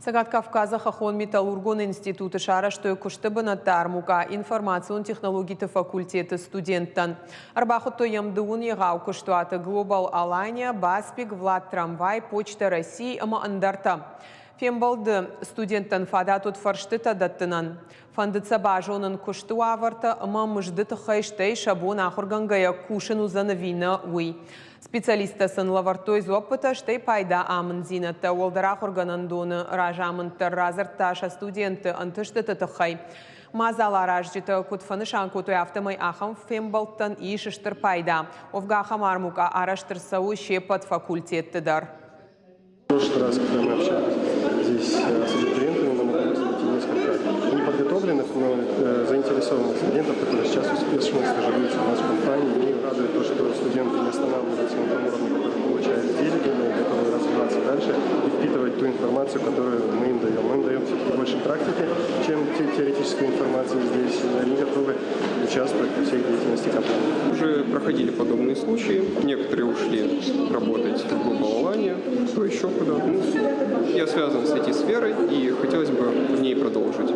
Сагат Кавказа Хахон Металлургон институты шарашты куштыбына тармука информацион технологии факультеты студенттан. Арбахутто ямдуун егау куштуаты Global Alania, Баспик, Влад Трамвай, Почта России, ама андарта. Фембалды студенттан фада тут фарштыта даттынан. Фандыца бажонын кушту аварта, ама мыждыты хайштай шабон ахургангая кушын узаны вина уй. Специалистасын лавартой зопыта штай пайда амын зинатта. Олдара хурганын доны ражамынтыр разырташа студенты антыштыты тыхай. Мазалар ажжыты кутфанышан кутой автомай ахам фембалттан ишыштыр пайда. Овга хамармука араштырсауы шепат факультеттыдар. В прошлый раз, когда мы общались здесь с абитуриентами, нам удалось найти несколько неподготовленных, но заинтересованных студентов, которые сейчас успешно стажируются в нашей компании. И радует то, что студенты не останавливаются на том уровне, который получают здесь, готовы развиваться дальше и впитывать ту информацию, которую мы им даем. Мы им даем все-таки больше практики, чем теоретической информации здесь. И они готовы участвовать во всей деятельности компании. Уже проходили подобные случаи. Некоторые ушли работать в Global Alania, кто еще куда. Я связан с этой сферой и хотелось бы в ней продолжить.